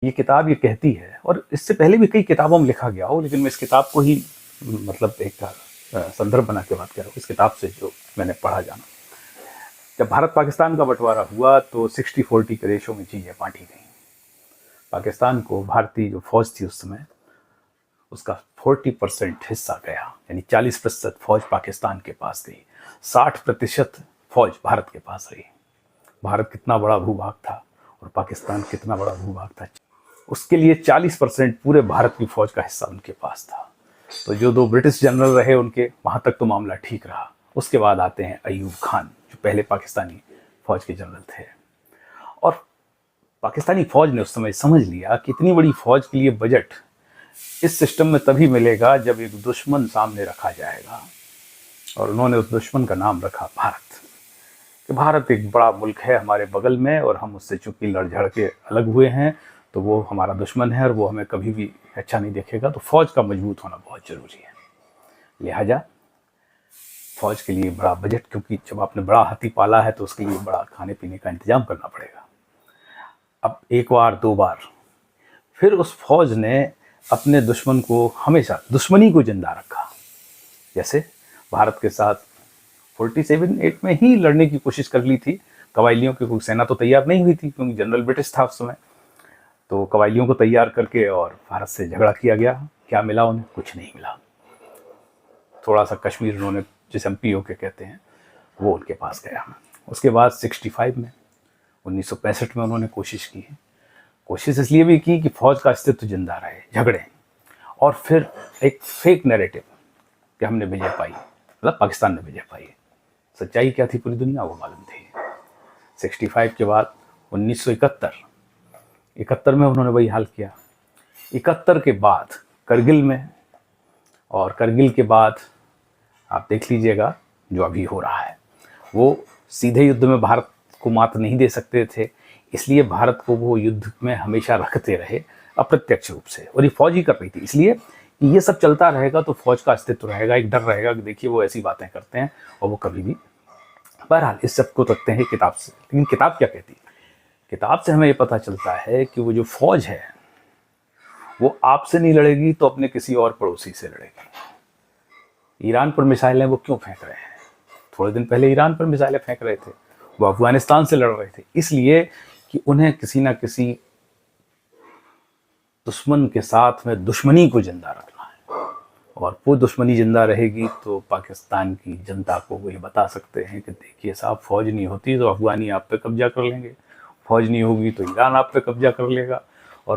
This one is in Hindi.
ये किताब ये कहती है, और इससे पहले भी कई किताबों में लिखा गया हो, लेकिन मैं इस किताब को ही मतलब एक संदर्भ बना के बात कर रहा हूँ, इस किताब से जो मैंने पढ़ा जाना। जब भारत पाकिस्तान का बंटवारा हुआ तो 60-40 के रेशो में चीज़ें बांटी गई। पाकिस्तान को भारतीय जो फौज थी उस समय, उसका 40% हिस्सा गया, यानी 40% फौज पाकिस्तान के पास गई, 60% फौज भारत के पास रही। भारत कितना बड़ा भूभाग था और पाकिस्तान कितना बड़ा भूभाग था, उसके लिए 40% पूरे भारत की फौज का हिस्सा उनके पास था। तो जो 2 ब्रिटिश जनरल रहे उनके, वहाँ तक तो मामला ठीक रहा। उसके बाद आते हैं अयूब खान, जो पहले पाकिस्तानी फौज के जनरल थे। और पाकिस्तानी फौज ने उस समय समझ लिया कि इतनी बड़ी फौज के लिए बजट इस सिस्टम में तभी मिलेगा जब एक दुश्मन सामने रखा जाएगा, और उन्होंने उस दुश्मन का नाम रखा भारत। कि भारत एक बड़ा मुल्क है हमारे बगल में, और हम उससे चूंकि लड़ झड़ के अलग हुए हैं, तो वो हमारा दुश्मन है और वो हमें कभी भी अच्छा नहीं देखेगा। तो फौज का मजबूत होना बहुत ज़रूरी है। लिहाजा फौज के लिए बड़ा बजट, क्योंकि जब आपने बड़ा हाथी पाला है तो उसके लिए बड़ा खाने पीने का इंतजाम करना पड़ेगा। अब एक बार 2 बार फिर उस फौज ने अपने दुश्मन को हमेशा दुश्मनी को जिंदा रखा। जैसे भारत के साथ 47-8 में ही लड़ने की कोशिश कर ली थी कबायलियों की, कोई सेना तो तैयार नहीं हुई थी क्योंकि जनरल ब्रिटिश था उस समय। तो कबायलियों को तैयार करके और भारत से झगड़ा किया गया। क्या मिला उन्हें? कुछ नहीं मिला। थोड़ा सा कश्मीर उन्होंने, जिसे हम पीओके कहते हैं, वो उनके पास गया। उसके बाद 65 में 1965 में उन्होंने कोशिश की। कोशिश इसलिए भी की कि फौज का अस्तित्व जिंदा रहे, झगड़े, और फिर एक फेक नैरेटिव कि हमने विजय पाई, मतलब पाकिस्तान ने विजय पाई। सच्चाई क्या थी पूरी दुनिया को मालूम थी। 65 के बाद 1971 में उन्होंने वही हाल किया। 71 के बाद करगिल में, और करगिल के बाद आप देख लीजिएगा जो अभी हो रहा है, वो सीधे युद्ध में भारत को मात नहीं दे सकते थे, इसलिए भारत को वो युद्ध में हमेशा रखते रहे अप्रत्यक्ष रूप से, और ये फौज ही कर रही थी। इसलिए कि ये सब चलता रहेगा तो फौज का अस्तित्व रहेगा, एक डर रहेगा कि देखिए वो ऐसी बातें करते हैं और वो कभी भी। बहरहाल इस सब को रखते हैं किताब से, लेकिन किताब क्या कहती है? किताब से हमें ये पता चलता है कि वो जो फौज है वो आपसे नहीं लड़ेगी तो अपने किसी और पड़ोसी से लड़ेगी। ईरान पर मिसाइलें वो क्यों फेंक रहे हैं? थोड़े दिन पहले ईरान पर मिसाइलें फेंक रहे थे, वो अफगानिस्तान से लड़ रहे थे, इसलिए कि उन्हें किसी ना किसी दुश्मन के साथ में दुश्मनी को जिंदा रखना है, और वो दुश्मनी जिंदा रहेगी तो पाकिस्तान की जनता को वो ये बता सकते हैं कि देखिए साहब, फौज नहीं होती तो अफगानी आप पे कब्जा कर लेंगे, फौज नहीं होगी तो ईरान आप पे कब्जा कर लेगा।